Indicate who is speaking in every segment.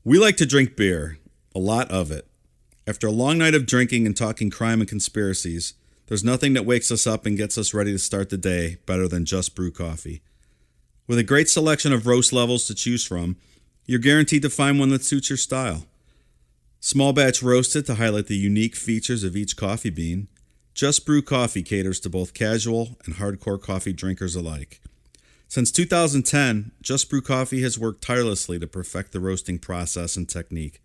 Speaker 1: We like to drink beer, a lot of it. After a long night of drinking and talking crime and conspiracies, there's nothing that wakes us up and gets us ready to start the day better than Just Brew coffee. With a great selection of roast levels to choose from, you're guaranteed to find one that suits your style. Small batch roasted to highlight the unique features of each coffee bean, Just Brew coffee caters to both casual and hardcore coffee drinkers alike. Since 2010, Just Brew Coffee has worked tirelessly to perfect the roasting process and technique,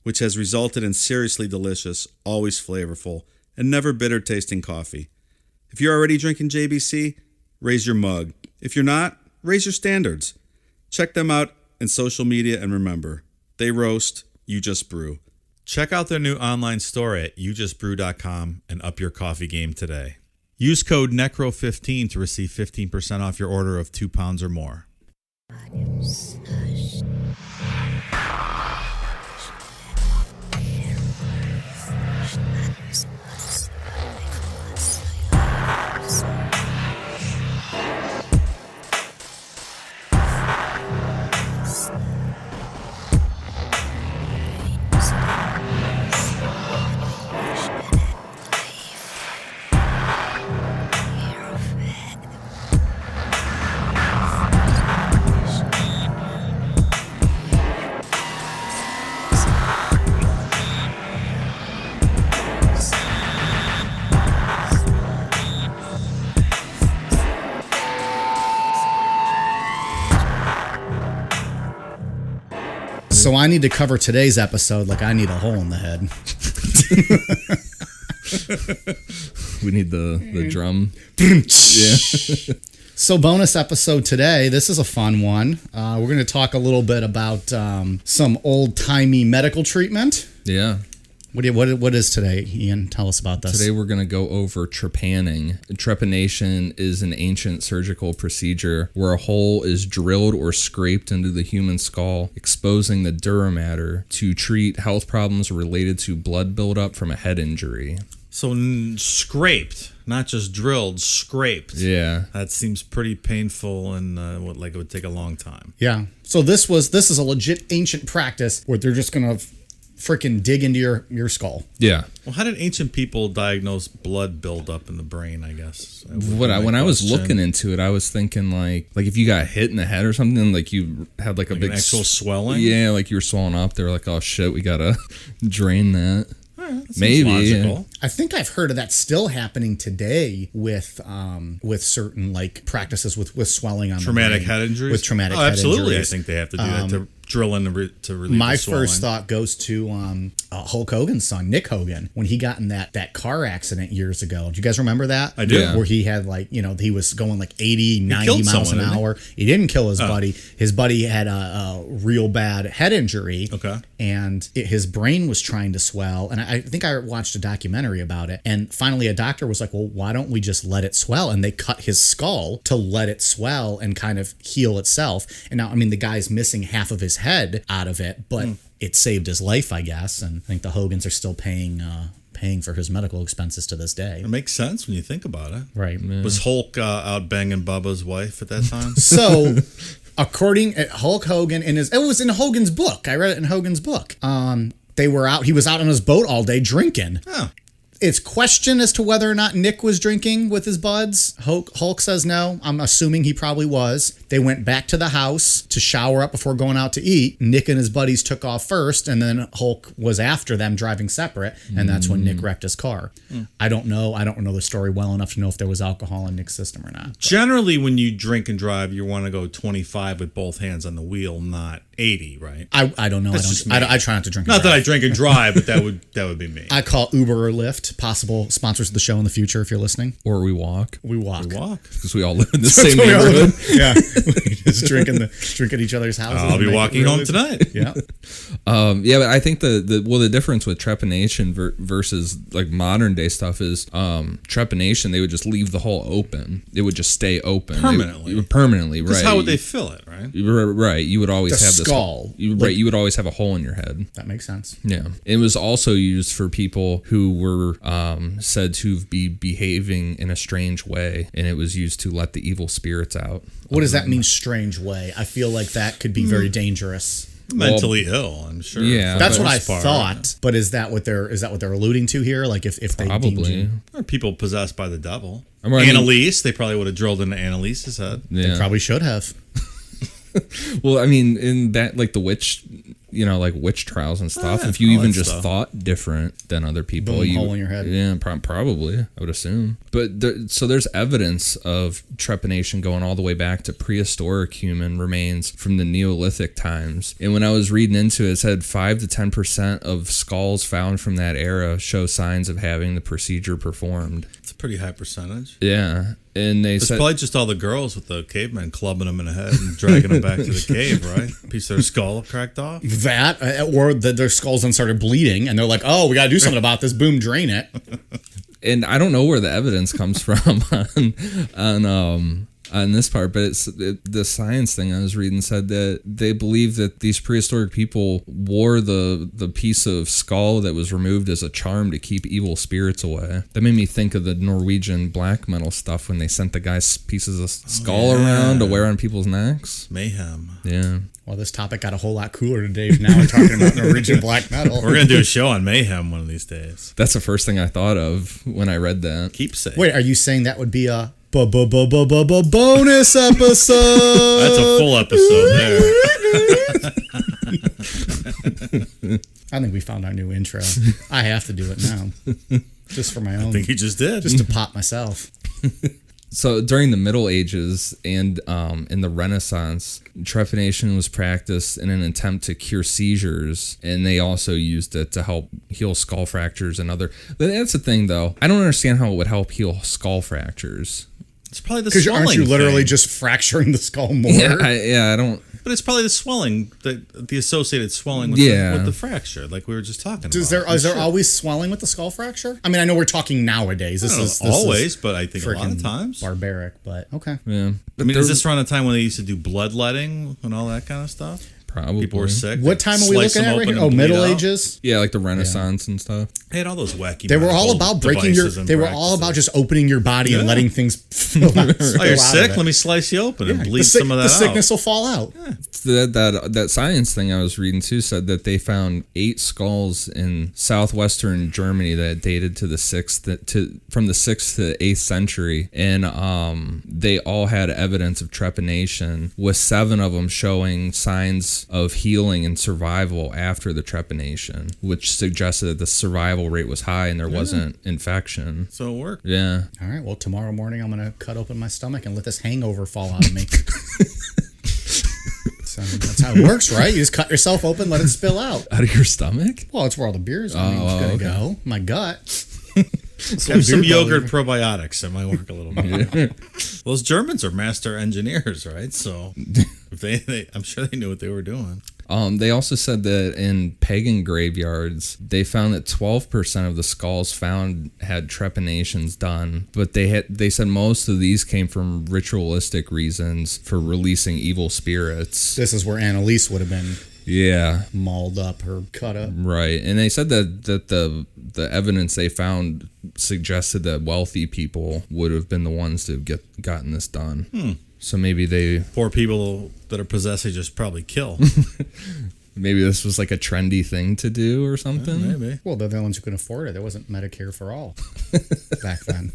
Speaker 1: which has resulted in seriously delicious, always flavorful, and never bitter tasting coffee. If you're already drinking JBC, raise your mug. If you're not, raise your standards. Check them out in social media and remember, they roast, you just brew. Check out their new online store at youjustbrew.com and up your coffee game today. Use code NECRO15 to receive 15% off your order of 2 pounds or more.
Speaker 2: So I need to cover today's episode like I need a hole in the head.
Speaker 3: We need the drum.
Speaker 2: Yeah. So bonus episode today. This is a fun one. We're going to talk a little bit about some old-timey medical treatment.
Speaker 3: Yeah.
Speaker 2: What is today, Ian? Tell us about this.
Speaker 3: Today we're going to go over trepanning. Trepanation is an ancient surgical procedure where a hole is drilled or scraped into the human skull, exposing the dura mater to treat health problems related to blood buildup from a head injury.
Speaker 1: So scraped, not just drilled, scraped.
Speaker 3: Yeah.
Speaker 1: That seems pretty painful and it would take a long time.
Speaker 2: Yeah. So this is a legit ancient practice where they're just going to freaking dig into your skull.
Speaker 3: Yeah.
Speaker 1: Well, how did ancient people diagnose blood buildup in the brain, I guess?
Speaker 3: When I was looking into it, I was thinking like if you got hit in the head or something, like you had like a big
Speaker 1: actual swelling?
Speaker 3: Yeah, like you were swelling up. They were like, oh shit, we got to drain that.
Speaker 1: That
Speaker 3: Maybe.
Speaker 1: logical.
Speaker 2: I think I've heard of that still happening today with certain like practices with swelling on
Speaker 1: traumatic
Speaker 2: the brain.
Speaker 1: head injuries.
Speaker 2: With traumatic head
Speaker 1: absolutely.
Speaker 2: injuries.
Speaker 1: I think they have to do that to drill in to relieve
Speaker 2: My
Speaker 1: the swelling.
Speaker 2: first thought goes to Hulk Hogan's son, Nick Hogan, when he got in that car accident years ago. Do you guys remember that?
Speaker 1: I do.
Speaker 3: Yeah.
Speaker 2: Where he had he was going like 80, 90
Speaker 1: killed
Speaker 2: miles
Speaker 1: someone,
Speaker 2: an
Speaker 1: didn't
Speaker 2: hour. He didn't kill his buddy. His buddy had a real bad head injury.
Speaker 1: Okay.
Speaker 2: And his brain was trying to swell. And I think I watched a documentary about it. And finally a doctor was like, well, why don't we just let it swell? And they cut his skull to let it swell and kind of heal itself. And now, I mean, the guy's missing half of his head out of it, but it saved his life, I guess. And I think the Hogans are still paying for his medical expenses to this day.
Speaker 1: It makes sense when you think about it.
Speaker 2: Right.
Speaker 3: Yeah.
Speaker 1: Was Hulk out banging Bubba's wife at that time?
Speaker 2: So, according to Hulk Hogan, it was in Hogan's book. I read it in Hogan's book. He was out on his boat all day drinking.
Speaker 1: Oh.
Speaker 2: It's questioned as to whether or not Nick was drinking with his buds. Hulk says no. I'm assuming he probably was. They went back to the house to shower up before going out to eat. Nick and his buddies took off first, and then Hulk was after them driving separate, and that's when Nick wrecked his car. I don't know the story well enough to know if there was alcohol in Nick's system or not.
Speaker 1: Generally, when you drink and drive, you want to go 25 with both hands on the wheel, not 80, right?
Speaker 2: I don't know. I try not to drink.
Speaker 1: Not that I drink and drive, but that would be me.
Speaker 2: I call Uber or Lyft possible sponsors of the show in the future if you're listening.
Speaker 3: Or we walk.
Speaker 2: We walk.
Speaker 3: Because we all live in the same neighborhood.
Speaker 2: Yeah. Just drink at each other's houses.
Speaker 1: I'll be walking home tonight.
Speaker 2: Yeah.
Speaker 3: Yeah, but I think the difference with trepanation versus like modern day stuff is trepanation, they would just leave the hole open. It would just stay open. Permanently, right.
Speaker 1: Because how would they fill it, right?
Speaker 3: Right. You would always have
Speaker 2: skull.
Speaker 3: You would always have a hole in your head.
Speaker 2: That makes sense.
Speaker 3: Yeah. It was also used for people who were said to be behaving in a strange way, and it was used to let the evil spirits out.
Speaker 2: What does that mean, strange way? I feel like that could be very dangerous.
Speaker 1: Mentally ill. I'm sure.
Speaker 3: Yeah,
Speaker 1: for
Speaker 2: That's
Speaker 1: the
Speaker 2: what I
Speaker 1: most part.
Speaker 2: thought. But is that what they're alluding to here? Like if they deemed
Speaker 3: Probably.
Speaker 2: you,
Speaker 1: Or people possessed by the devil.
Speaker 3: I mean-
Speaker 1: Annalise, they probably would have drilled into Annalise's head.
Speaker 3: Yeah.
Speaker 2: they probably should have.
Speaker 3: Well, I mean, in that, like the witch, like witch trials and stuff, if you
Speaker 1: all
Speaker 3: even
Speaker 1: that
Speaker 3: just
Speaker 1: stuff.
Speaker 3: thought different than other people,
Speaker 2: Boom, hole in your head.
Speaker 3: Yeah, probably, I would assume. But so there's evidence of trepanation going all the way back to prehistoric human remains from the Neolithic times. And when I was reading into it, it said 5 to 10% of skulls found from that era show signs of having the procedure performed.
Speaker 1: It's a pretty high percentage.
Speaker 3: Yeah. And they
Speaker 1: It's
Speaker 3: said,
Speaker 1: probably just all the girls with the cavemen clubbing them in the head and dragging them back to the cave, right? Piece of their skull cracked off.
Speaker 2: That or their skulls then started bleeding, and they're like, "Oh, we got to do something about this." Boom, drain it.
Speaker 3: and I don't know where the evidence comes from on this part, but the science thing I was reading said that they believe that these prehistoric people wore the piece of skull that was removed as a charm to keep evil spirits away. That made me think of the Norwegian black metal stuff when they sent the guys pieces of skull around to wear on people's necks.
Speaker 1: Mayhem.
Speaker 3: Yeah.
Speaker 2: Well, this topic got a whole lot cooler today. Now we're talking about Norwegian black metal.
Speaker 1: We're going to do a show on Mayhem one of these days.
Speaker 3: That's the first thing I thought of when I read that.
Speaker 1: Keepsake.
Speaker 2: Wait, are you saying that would be a bonus episode?
Speaker 1: That's a full episode there.
Speaker 2: I think we found our new intro. I have to do it now, just for my own,
Speaker 1: I think you just did.
Speaker 2: just to pop myself.
Speaker 3: So during the Middle Ages and in the Renaissance, trepanation was practiced in an attempt to cure seizures, and they also used it to help heal skull fractures and other. But that's the thing, though. I don't understand how it would help heal skull fractures.
Speaker 1: It's probably the
Speaker 2: Because
Speaker 1: swelling
Speaker 2: aren't you literally
Speaker 1: thing.
Speaker 2: just fracturing the skull more?
Speaker 3: I don't.
Speaker 1: But it's probably the swelling, the associated swelling with, with the fracture, like we were just talking about.
Speaker 2: Is there always swelling with the skull fracture? I mean, I know we're talking nowadays. This is
Speaker 1: always, but I think a lot of
Speaker 2: freaking
Speaker 1: times.
Speaker 2: barbaric. But okay.
Speaker 3: Yeah.
Speaker 1: I mean, is this around the time when they used to do bloodletting and all that kind of stuff?
Speaker 3: Probably.
Speaker 1: People were sick.
Speaker 2: What time are we looking at right here? Oh, Middle Ages.
Speaker 3: Yeah, like the Renaissance and stuff.
Speaker 1: They had all those wacky.
Speaker 2: They were all
Speaker 1: medical
Speaker 2: about breaking your.
Speaker 1: devices and
Speaker 2: They were all about
Speaker 1: practices.
Speaker 2: just opening your body and letting things spill out.
Speaker 1: Oh, you're sick? Let me slice you open and bleed some of that
Speaker 2: The
Speaker 1: out.
Speaker 2: sickness will fall out.
Speaker 3: That science thing I was reading too said that they found 8 skulls in southwestern Germany that dated to the from the 6th to 8th century, and they all had evidence of trepanation, with 7 of them showing signs of healing and survival after the trepanation, which suggested that the survival rate was high and there wasn't infection.
Speaker 1: So it worked.
Speaker 3: Yeah.
Speaker 2: All right. Well, tomorrow morning I'm gonna cut open my stomach and let this hangover fall out of me. So that's how it works, right? You just cut yourself open, let it spill out.
Speaker 3: Out of your stomach?
Speaker 2: Well, it's where all the beer's gonna go. My gut.
Speaker 1: Have some
Speaker 2: beer belly.
Speaker 1: yogurt probiotics. That might work a little bit. Well, those Germans are master engineers, right? So if they I'm sure they knew what they were doing.
Speaker 3: They also said that in pagan graveyards, they found that 12% of the skulls found had trepanations done, but they said most of these came from ritualistic reasons for releasing evil spirits.
Speaker 2: This is where Annalise would have been
Speaker 3: Yeah,
Speaker 2: mauled up or cut up.
Speaker 3: right. And they said that the evidence they found suggested that wealthy people would have been the ones to have gotten this done. So maybe
Speaker 1: Poor people that are possessed, they just probably kill.
Speaker 3: maybe this was like a trendy thing to do or something.
Speaker 1: Maybe.
Speaker 2: Well, they're the ones who can afford it. There wasn't Medicare for all back then.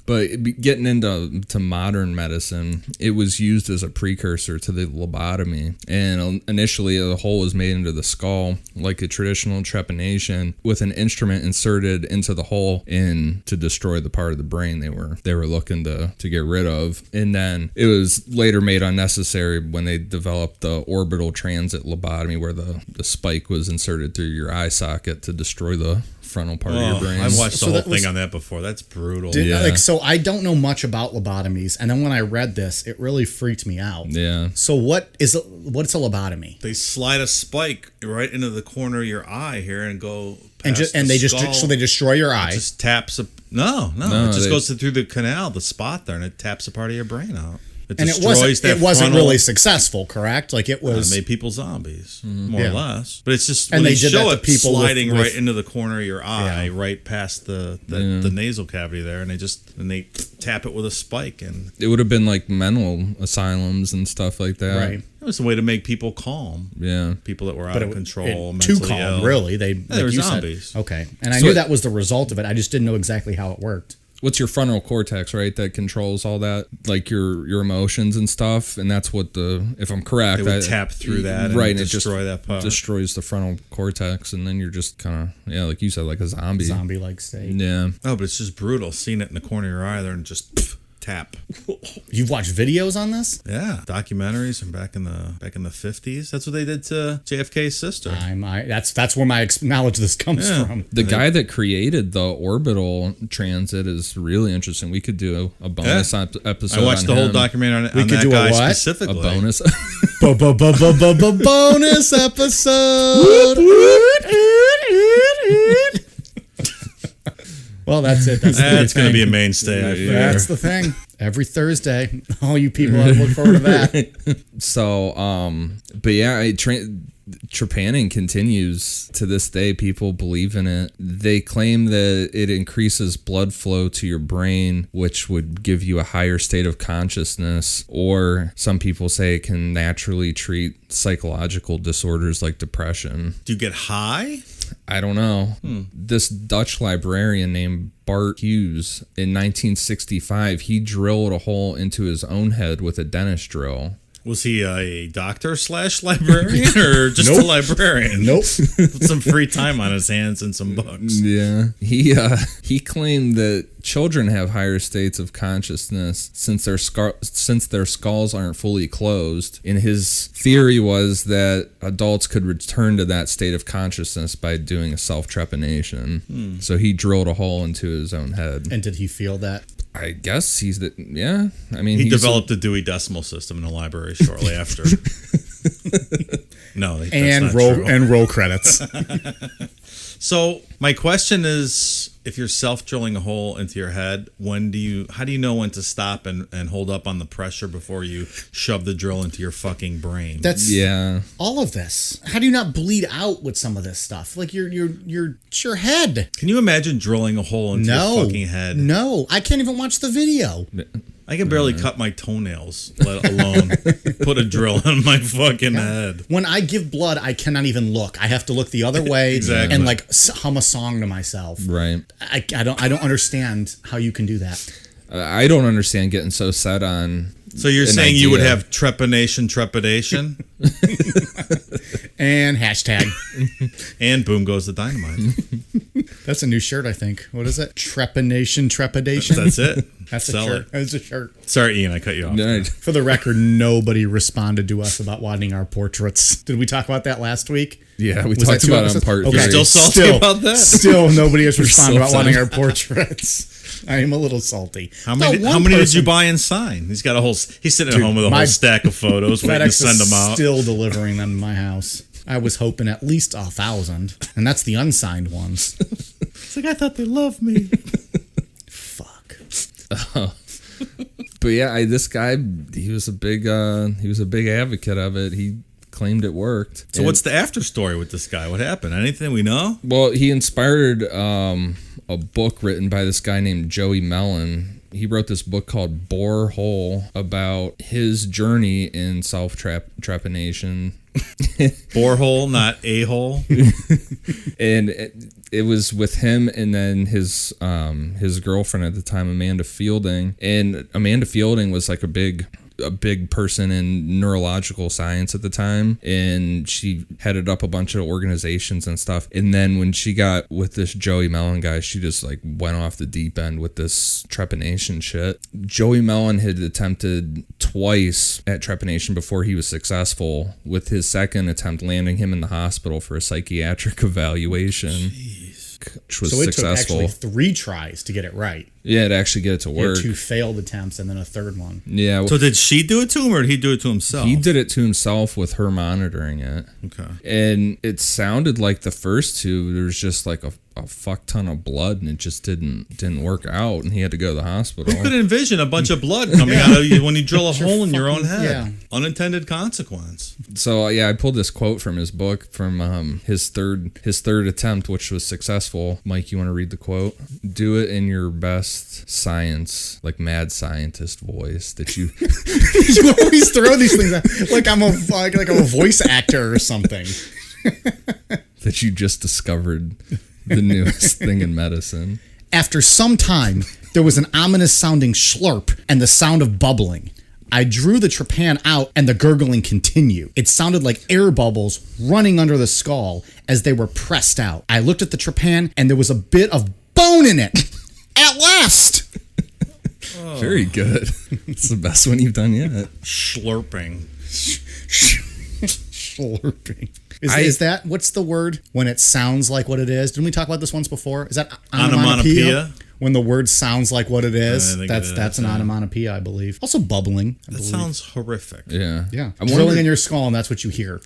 Speaker 3: But getting into modern medicine, it was used as a precursor to the lobotomy. And initially, a hole was made into the skull, like a traditional trepanation, with an instrument inserted into the hole to destroy the part of the brain they were looking to get rid of. And then it was later made unnecessary when they developed the orbital transit lobotomy, where the spike was inserted through your eye socket to destroy the frontal part of your brain.
Speaker 1: I've watched
Speaker 2: So
Speaker 1: the whole
Speaker 2: that was-
Speaker 1: thing on that before. That's brutal.
Speaker 2: So I don't know much about lobotomies, and then when I read this, it really freaked me out.
Speaker 3: Yeah.
Speaker 2: So what's a lobotomy?
Speaker 1: They slide a spike right into the corner of your eye here and go
Speaker 2: And
Speaker 1: past
Speaker 2: they
Speaker 1: the skull.
Speaker 2: so they destroy your eye.
Speaker 1: Just taps a no. It just goes through the canal, the spot there, and it taps a part of your brain out. It
Speaker 2: And it
Speaker 1: destroys
Speaker 2: wasn't
Speaker 1: frontal-
Speaker 2: really successful, correct? Like it was.
Speaker 1: It made people zombies, more
Speaker 2: Yeah.
Speaker 1: or less. But it's just
Speaker 2: And
Speaker 1: when
Speaker 2: they did
Speaker 1: show
Speaker 2: that to
Speaker 1: it
Speaker 2: people with-
Speaker 1: sliding
Speaker 2: with-
Speaker 1: right into the corner of your eye, right past the nasal cavity there, and they tap it with a spike, and
Speaker 3: It would have been like mental asylums and stuff like that.
Speaker 2: Right.
Speaker 1: it was a way to make people calm.
Speaker 3: Yeah.
Speaker 1: People that were out
Speaker 2: But
Speaker 1: of control,
Speaker 2: too
Speaker 1: mentally
Speaker 2: calm,
Speaker 1: ill.
Speaker 2: really. They
Speaker 1: were
Speaker 2: you
Speaker 1: zombies.
Speaker 2: Said. Okay, and I
Speaker 3: So
Speaker 2: knew
Speaker 3: it-
Speaker 2: that was the result of it. I just didn't know exactly how it worked.
Speaker 3: What's your frontal cortex, right? That controls all that, like your emotions and stuff. And that's what if I'm correct,
Speaker 1: They would tap through that and
Speaker 3: right,
Speaker 1: destroy that part.
Speaker 3: Destroys the frontal cortex, and then you're just kind of, like you said, like a zombie.
Speaker 2: Zombie-like state.
Speaker 3: Yeah.
Speaker 1: Oh, but it's just brutal. Seeing it in the corner of your eye there and just tap.
Speaker 2: You've watched videos on this?
Speaker 1: Yeah, documentaries from back in the 50s. That's what they did to JFK's sister.
Speaker 2: That's where my knowledge of this comes from.
Speaker 3: The guy that created the orbital transit is really interesting. We could do a bonus episode.
Speaker 1: I watched
Speaker 3: on
Speaker 1: the whole
Speaker 3: him.
Speaker 1: documentary on
Speaker 2: could
Speaker 1: that
Speaker 2: do a
Speaker 1: guy
Speaker 2: what?
Speaker 1: specifically.
Speaker 3: A bonus.
Speaker 2: Bonus episode. Well, that's it.
Speaker 1: That's going to be a mainstay. I figure.
Speaker 2: That's the thing. Every Thursday, all you people ought to look forward to that.
Speaker 3: So, but yeah, trepanning continues to this day. People believe in it. They claim that it increases blood flow to your brain, which would give you a higher state of consciousness. Or some people say it can naturally treat psychological disorders like depression.
Speaker 1: Do you get high?
Speaker 3: I don't know. This Dutch librarian named Bart Hughes, in 1965, he drilled a hole into his own head with a dentist drill.
Speaker 1: Was he a doctor / librarian or just a librarian?
Speaker 2: Nope.
Speaker 1: With some free time on his hands and some books.
Speaker 3: Yeah. He claimed that children have higher states of consciousness since their skulls aren't fully closed. And his theory was that adults could return to that state of consciousness by doing a self-trepanation. So he drilled a hole into his own head.
Speaker 2: And did he feel that?
Speaker 3: I guess yeah. I mean,
Speaker 1: He developed a Dewey Decimal System in the library shortly after. No, that's not true.
Speaker 2: And roll credits.
Speaker 1: So my question is, if you're self-drilling a hole into your head, how do you know when to stop and hold up on the pressure before you shove the drill into your fucking brain?
Speaker 2: That's
Speaker 3: all
Speaker 2: of this. How do you not bleed out with some of this stuff? Like it's your head.
Speaker 1: Can you imagine drilling a hole into your fucking head?
Speaker 2: No, I can't even watch the video.
Speaker 1: I can barely cut my toenails, let alone put a drill in my fucking head.
Speaker 2: When I give blood, I cannot even look. I have to look the other way and like hum a song to myself.
Speaker 3: Right.
Speaker 2: I don't understand how you can do that.
Speaker 3: I don't understand getting so set on.
Speaker 1: So you're saying you would have trepidation,
Speaker 2: And hashtag.
Speaker 1: and boom goes the dynamite.
Speaker 2: That's a new shirt, I think. What is it? Trepidation.
Speaker 1: That's it.
Speaker 2: That's
Speaker 1: Sell
Speaker 2: a shirt.
Speaker 1: it.
Speaker 2: That's a shirt.
Speaker 1: Sorry, Ian, I cut you off.
Speaker 3: No,
Speaker 2: For the record, nobody responded to us about wanting our portraits. Did we talk about that last week?
Speaker 3: Yeah, we
Speaker 2: Was that
Speaker 3: talked
Speaker 2: two
Speaker 3: about it on
Speaker 2: episodes?
Speaker 3: part
Speaker 2: Okay.
Speaker 3: 3.
Speaker 1: Still salty about that?
Speaker 2: Still, nobody has responded
Speaker 3: so
Speaker 2: about wanting
Speaker 3: upset.
Speaker 2: our portraits. I am a little salty.
Speaker 1: How many did you buy and sign? He's got he's sitting at home with a whole stack of photos waiting to
Speaker 2: FedEx
Speaker 1: send them out.
Speaker 2: Still delivering them to my house. I was hoping at least 1,000, and that's the unsigned ones.
Speaker 1: It's like, I thought they loved me.
Speaker 2: Fuck.
Speaker 3: But yeah, this guy, he was a big advocate of it. He claimed it worked.
Speaker 1: So what's the after story with this guy? What happened? Anything we know?
Speaker 3: Well, he inspired a book written by this guy named Joey Mellon. He wrote this book called Bore Hole about his journey in self-trepanation.
Speaker 1: Borehole, not a hole.
Speaker 3: And it was with him and then his girlfriend at the time, Amanda Fielding. And Amanda Fielding was like a big person in neurological science at the time, and she headed up a bunch of organizations and stuff. And then when she got with this Joey Mellon guy, she just like went off the deep end with this trepanation shit. Joey Mellon had attempted twice at trepanation before he was successful, with his second attempt landing him in the hospital for a psychiatric evaluation. Which was
Speaker 2: so it
Speaker 3: successful.
Speaker 2: took actually 3 tries to get it right.
Speaker 3: Yeah, to actually get it to
Speaker 2: He had
Speaker 3: work.
Speaker 2: 2 failed attempts and then a third one.
Speaker 3: Yeah.
Speaker 1: So did she do it to him, or did he do it to himself?
Speaker 3: He did it to himself with her monitoring it.
Speaker 1: Okay.
Speaker 3: And it sounded like the first 2, there's just like a fuck ton of blood, and it just didn't work out, and he had to go to the hospital.
Speaker 1: Who could envision a bunch of blood coming out of you when you drill a hole in your own head?
Speaker 2: Yeah.
Speaker 1: Unintended consequence.
Speaker 3: So I pulled this quote from his book from his third attempt, which was successful. Mike, you want to read the quote? Do it in your best science, like mad scientist voice that you.
Speaker 2: You always throw these things out, like I'm a voice actor or something.
Speaker 3: that you just discovered the newest thing in medicine.
Speaker 2: After some time, there was an ominous sounding slurp and the sound of bubbling. I drew the trepan out and the gurgling continued. It sounded like air bubbles running under the skull as they were pressed out. I looked at the trepan and there was a bit of bone in it. At last!
Speaker 3: Oh. Very good. It's the best one you've done yet.
Speaker 1: Slurping.
Speaker 2: Slurping. Is that, what's the word when it sounds like what it is? Didn't we talk about this once before? Is that onomatopoeia? When the word sounds like what it is, that's an onomatopoeia, I believe. Also bubbling.
Speaker 1: That sounds horrific.
Speaker 3: Yeah.
Speaker 2: Yeah. Drilling in your skull, and that's what you hear.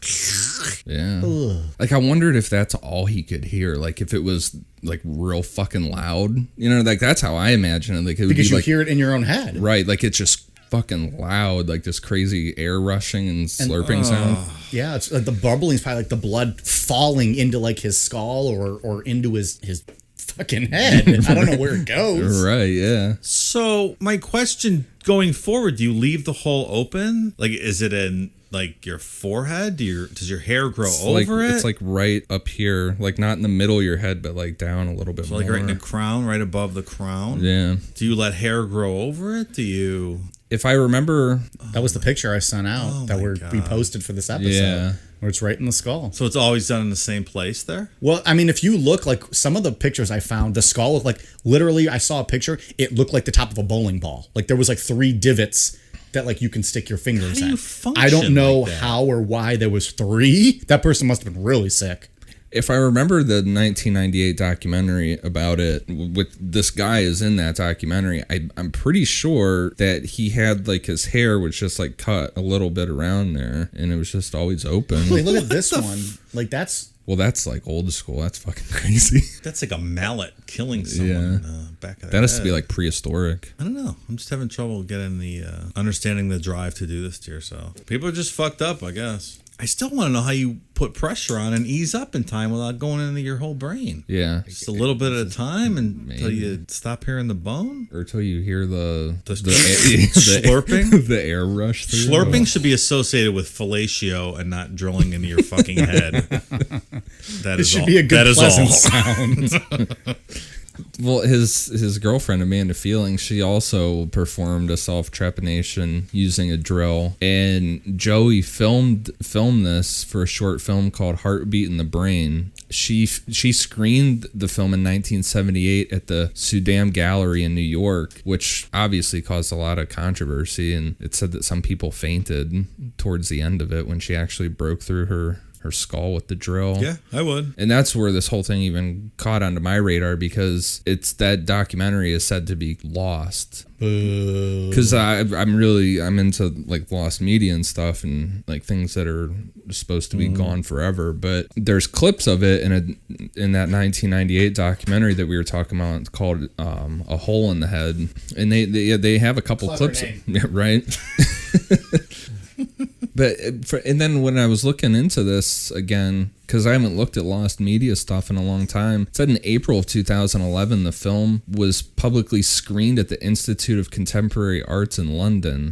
Speaker 3: Yeah. Ugh. Like, I wondered if that's all he could hear. Like, if it was, like, real fucking loud. You know, like, that's how I imagine it. Like, it would
Speaker 2: because
Speaker 3: be
Speaker 2: you
Speaker 3: like,
Speaker 2: hear it in your own head.
Speaker 3: Right. Like, it's just fucking loud. Like, this crazy air rushing and slurping sound.
Speaker 2: Yeah. It's like the bubbling is probably like the blood falling into, like, his skull or into his fucking head. I don't know where it goes.
Speaker 3: Right, yeah.
Speaker 1: So my question going forward, do you leave the hole open? Like, is it in like your forehead? Does your hair grow over it?
Speaker 3: It's like right up here, like not in the middle of your head, but like down a little bit more.
Speaker 1: Like right in the crown, right above the crown?
Speaker 3: Yeah.
Speaker 1: Do you let hair grow over it? Do you...
Speaker 3: If I remember...
Speaker 2: That was the picture I sent out we posted for this episode.
Speaker 3: Yeah.
Speaker 2: Where it's right in the skull.
Speaker 1: So it's always done in the same place there?
Speaker 2: Well, I mean, if you look, like some of the pictures I found, the skull looked like, literally, I saw a picture, it looked like the top of a bowling ball. Like there was like 3 divots that like you can stick your fingers in. I don't know how or why there was 3. That person must have been really sick.
Speaker 3: If I remember the 1998 documentary about it, with this guy is in that documentary, I'm pretty sure that he had like his hair was just like cut a little bit around there, and it was just always open.
Speaker 2: Like, look at this one. Like that's...
Speaker 3: Well, that's like old school. That's fucking crazy.
Speaker 1: That's like a mallet killing someone back of
Speaker 3: that has to be like prehistoric.
Speaker 1: I don't know. I'm just having trouble getting the understanding the drive to do this to yourself. People are just fucked up, I guess. I still want to know how you put pressure on and ease up in time without going into your whole brain.
Speaker 3: Yeah.
Speaker 1: Just a little bit at a time until you stop hearing the bone?
Speaker 3: Or until you hear the
Speaker 1: slurping?
Speaker 3: The air rush through.
Speaker 1: Slurping should be associated with fellatio and not drilling into your fucking head. That is all. It should be a good, pleasant sound.
Speaker 3: Well, his girlfriend, Amanda Feeling, she also performed a self-trepanation using a drill. And Joey filmed this for a short film called Heartbeat in the Brain. She screened the film in 1978 at the Sudam Gallery in New York, which obviously caused a lot of controversy. And it said that some people fainted towards the end of it when she actually broke through her skull with the drill.
Speaker 1: Yeah, I would.
Speaker 3: And that's where this whole thing even caught onto my radar, because it's that documentary is said to be lost. Because I'm into like lost media and stuff, and like things that are supposed to be gone forever. But there's clips of it in that 1998 documentary that we were talking about. It's called A Hole in the Head, and they have a couple clips. Yeah, right. And then when I was looking into this again, because I haven't looked at lost media stuff in a long time, it said in April of 2011, the film was publicly screened at the Institute of Contemporary Arts in London.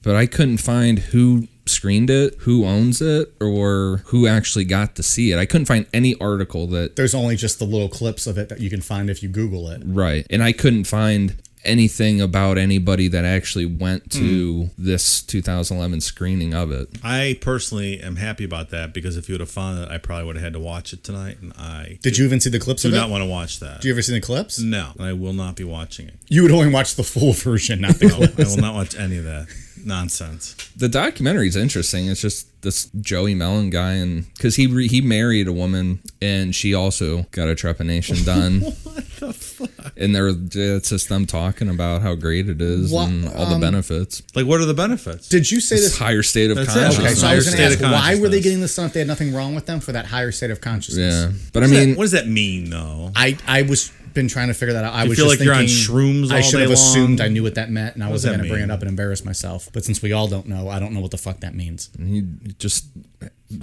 Speaker 3: But I couldn't find who screened it, who owns it, or who actually got to see it. I couldn't find any article that...
Speaker 2: There's only just the little clips of it that you can find if you Google it.
Speaker 3: Right. And I couldn't find anything about anybody that actually went to this 2011 screening of it.
Speaker 1: I personally am happy about that, because if you would have found it, I probably would have had to watch it tonight, and
Speaker 2: Did you even see the clips of it?
Speaker 1: Do not want to watch that.
Speaker 2: Did you ever see the clips?
Speaker 1: No, and I will not be watching it.
Speaker 2: You would only watch the full version, not the clips.
Speaker 1: I will not watch any of that nonsense.
Speaker 3: The documentary is interesting. It's just this Joey Mellon guy, and because he married a woman and she also got a trepanation done.
Speaker 1: What the fuck?
Speaker 3: And it's just them talking about how great it is and all the benefits.
Speaker 1: Like, what are the benefits?
Speaker 2: Did you say
Speaker 3: This
Speaker 2: this?
Speaker 3: higher state of
Speaker 1: That's it.
Speaker 3: consciousness.
Speaker 2: Okay, so I was going to
Speaker 1: Higher
Speaker 2: ask,
Speaker 1: state of
Speaker 2: why were they
Speaker 1: consciousness.
Speaker 2: getting this done if they had nothing wrong with them for that higher state of consciousness?
Speaker 3: Yeah, but I mean,
Speaker 1: what does that mean, though?
Speaker 2: I was been trying to figure that out. I
Speaker 1: You
Speaker 2: was
Speaker 1: feel
Speaker 2: just
Speaker 1: like you're on
Speaker 2: thinking
Speaker 1: shrooms
Speaker 2: I
Speaker 1: all
Speaker 2: should
Speaker 1: day
Speaker 2: have assumed
Speaker 1: long?
Speaker 2: I knew what that meant, and I
Speaker 1: What does
Speaker 2: wasn't
Speaker 1: that
Speaker 2: going to bring it
Speaker 1: mean?
Speaker 2: up and embarrass myself. But since we all don't know, I don't know what the fuck that means.
Speaker 3: you just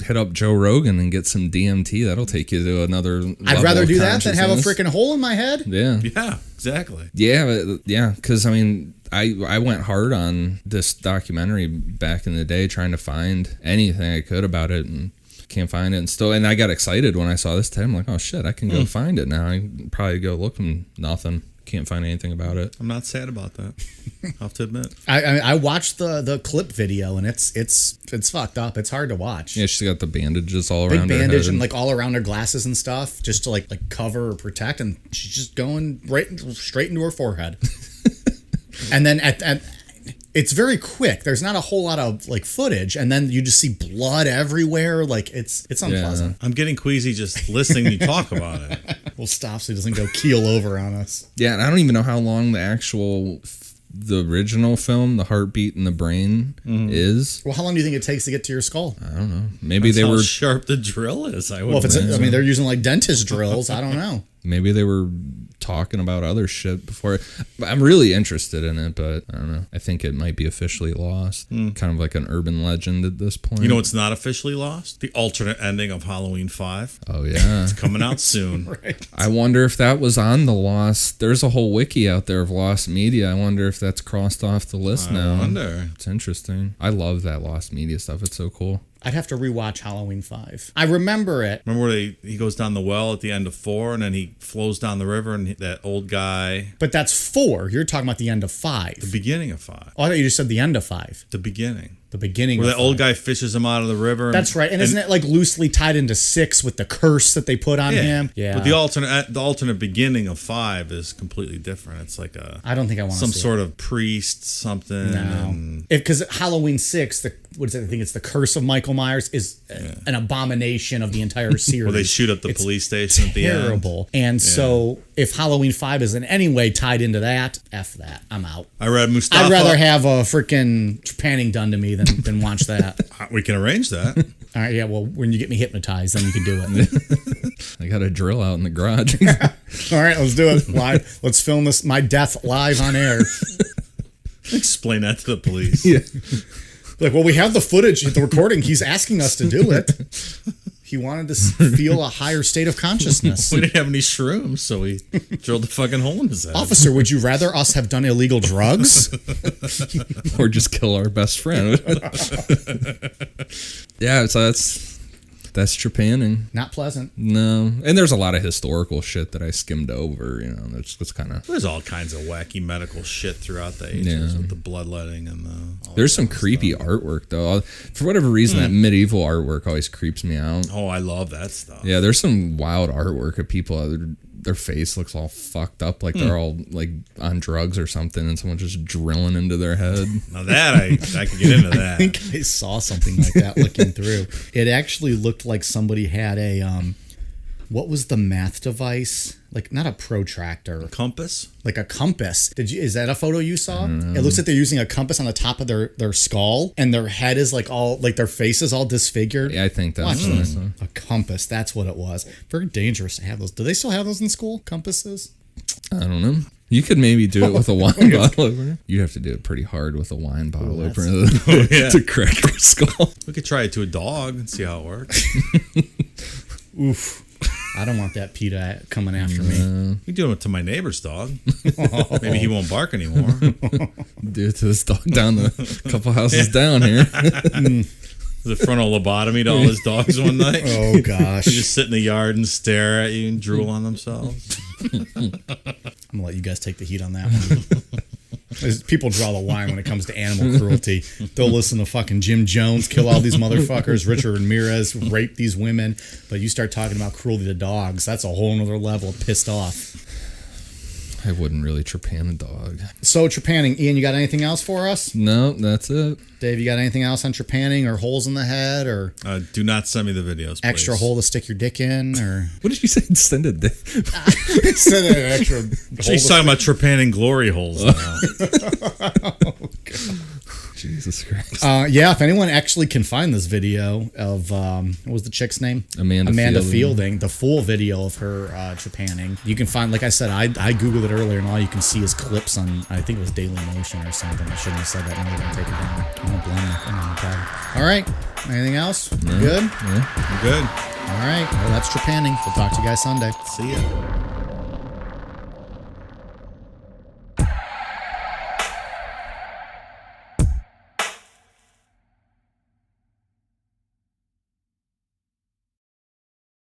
Speaker 3: hit up Joe Rogan and get some DMT. That'll take you to another level.
Speaker 2: I'd rather
Speaker 3: of
Speaker 2: do that than have a
Speaker 3: consciousness.
Speaker 2: freaking hole in my head.
Speaker 3: Yeah.
Speaker 1: Yeah, exactly.
Speaker 3: Yeah, because I mean, I went hard on this documentary back in the day, trying to find anything I could about it, and can't find it. And I got excited when I saw this today. I'm like, oh shit, I can go find it now. I can probably go look and nothing. Can't find anything about it.
Speaker 1: I'm not sad about that. I'll have to admit.
Speaker 2: I watched the clip video, and it's fucked up. It's hard to watch.
Speaker 3: Yeah, she's got the bandages all
Speaker 2: Big
Speaker 3: around her
Speaker 2: bandage
Speaker 3: head.
Speaker 2: and like all around her glasses and stuff, just to like cover or protect, and she's just going straight into her forehead. And then at it's very quick. There's not a whole lot of like footage, and then you just see blood everywhere. Like it's unpleasant.
Speaker 1: I'm getting queasy just listening to you talk about it.
Speaker 2: We'll stop so he doesn't go keel over on us.
Speaker 3: Yeah, and I don't even know how long the original film, The Heartbeat in the Brain, is.
Speaker 2: Well, how long do you think it takes to get to your skull?
Speaker 3: I don't know. Maybe
Speaker 1: That's
Speaker 3: they
Speaker 1: how
Speaker 3: were
Speaker 1: sharp the drill is.
Speaker 2: Well, if it's I mean they're using like dentist drills. I don't know.
Speaker 3: maybe they were talking about other shit before. I'm really interested in it, but I don't know. I think it might be officially lost. Kind of like an urban legend at this point.
Speaker 1: You know what's not officially lost? The alternate ending of Halloween 5.
Speaker 3: Oh yeah.
Speaker 1: It's coming out soon.
Speaker 2: Right.
Speaker 3: I wonder if that was on the lost. There's a whole wiki out there of lost media. I wonder if that's crossed off the list now.
Speaker 1: I wonder.
Speaker 3: It's interesting. I love that lost media stuff. It's so cool.
Speaker 2: I'd have to rewatch Halloween 5. I remember it.
Speaker 1: Remember where he goes down the well at the end of 4 and then he flows down the river and that old guy.
Speaker 2: But that's 4. You're talking about the end of 5.
Speaker 1: The beginning of 5.
Speaker 2: Oh, I thought you just said the end of 5.
Speaker 1: The beginning.
Speaker 2: The beginning
Speaker 1: Where
Speaker 2: of
Speaker 1: that old
Speaker 2: 5.
Speaker 1: guy fishes him out of the river.
Speaker 2: That's right. And isn't it like loosely tied into 6 with the curse that they put on him? Yeah.
Speaker 1: But the alternate beginning of 5 is completely different. It's like
Speaker 2: I don't think I want to
Speaker 1: some
Speaker 2: see
Speaker 1: sort of priest something.
Speaker 2: No. Because Halloween 6, what is it? I think it's the curse of Michael Myers is an abomination of the entire series.
Speaker 1: Where they shoot up the police station at the end.
Speaker 2: Terrible. And so if Halloween 5 is in any way tied into that, F that. I'm out.
Speaker 1: I read Mustafa.
Speaker 2: I'd rather have a freaking Trepanning done to me than watch that.
Speaker 1: We can arrange that.
Speaker 2: All right, yeah, well, when you get me hypnotized, then you can do it.
Speaker 3: I got a drill out in the garage.
Speaker 2: All right, let's do it. Live. Let's film this, my death live on air.
Speaker 1: Explain that to the police.
Speaker 3: Yeah.
Speaker 2: Like, well, we have the footage, the recording. He's asking us to do it. He wanted to feel a higher state of consciousness.
Speaker 1: We didn't have any shrooms, so we drilled a fucking hole in his head.
Speaker 2: Officer, would you rather us have done illegal drugs?
Speaker 3: Or just kill our best friend. Yeah, so that's Trepanning.
Speaker 2: Not pleasant.
Speaker 3: No, and there's a lot of historical shit that I skimmed over. You know, that's kind of.
Speaker 1: There's all kinds of wacky medical shit throughout the ages
Speaker 3: Yeah.
Speaker 1: with the bloodletting and the.
Speaker 3: There's some creepy artwork though. For whatever reason, that medieval artwork always creeps me out.
Speaker 1: Oh, I love that stuff.
Speaker 3: Yeah, there's some wild artwork of people. Their face looks all fucked up, like they're all like on drugs or something, and someone just drilling into their head.
Speaker 1: Now that I could get into that.
Speaker 2: I think I saw something like that looking through. It actually looked like somebody had a what was the math device? Like not a protractor,
Speaker 1: Compass.
Speaker 2: like a compass. Is that a photo you saw? It looks like they're using a compass on the top of their skull, and their head is like all like their face is all disfigured.
Speaker 3: Yeah, I think that's
Speaker 2: Watch
Speaker 3: what I
Speaker 2: this.
Speaker 3: saw.
Speaker 2: A compass. That's what it was. Very dangerous to have those. Do they still have those in school? Compasses?
Speaker 3: I don't know. You could maybe do it with a wine bottle opener. You have to do it pretty hard with a wine bottle opener
Speaker 1: yeah.
Speaker 3: to crack your skull.
Speaker 1: We could try it to a dog and see how it works.
Speaker 2: Oof. I don't want that PETA coming after me.
Speaker 1: We do it to my neighbor's dog. Maybe he won't bark anymore.
Speaker 3: Do it to this dog down the couple houses down here.
Speaker 1: The frontal lobotomy to all his dogs one night.
Speaker 2: Oh gosh.
Speaker 1: They just sit in the yard and stare at you and drool on themselves.
Speaker 2: I'm gonna let you guys take the heat on that one. People draw the line when it comes to animal cruelty. They'll listen to fucking Jim Jones kill all these motherfuckers, Richard Ramirez rape these women, but you start talking about cruelty to dogs, that's a whole nother level of pissed off.
Speaker 3: I wouldn't really trepan a dog.
Speaker 2: So trepanning, Ian, you got anything else for us?
Speaker 3: No, that's it.
Speaker 2: Dave, you got anything else on trepanning or holes in the head or
Speaker 1: Do not send me the videos, please.
Speaker 2: extra hole to stick your dick in or
Speaker 3: What did you say? Send a dick.
Speaker 2: Send an extra
Speaker 1: She's talking about trepanning glory holes now.
Speaker 3: Jesus Christ.
Speaker 2: Yeah, if anyone actually can find this video of what was the chick's name?
Speaker 3: Amanda
Speaker 2: Fielding, the full video of her trepanning. You can find, like I said, I googled it earlier, and all you can see is clips on, I think it was Daily Motion or something. I shouldn't have said that. Now they're gonna take it down. I don't blame them. No problem. All right. Anything else?
Speaker 3: No.
Speaker 2: Good.
Speaker 3: Yeah.
Speaker 1: I'm good.
Speaker 2: All right. Well, that's trepanning. We'll talk to you guys Sunday.
Speaker 1: See ya.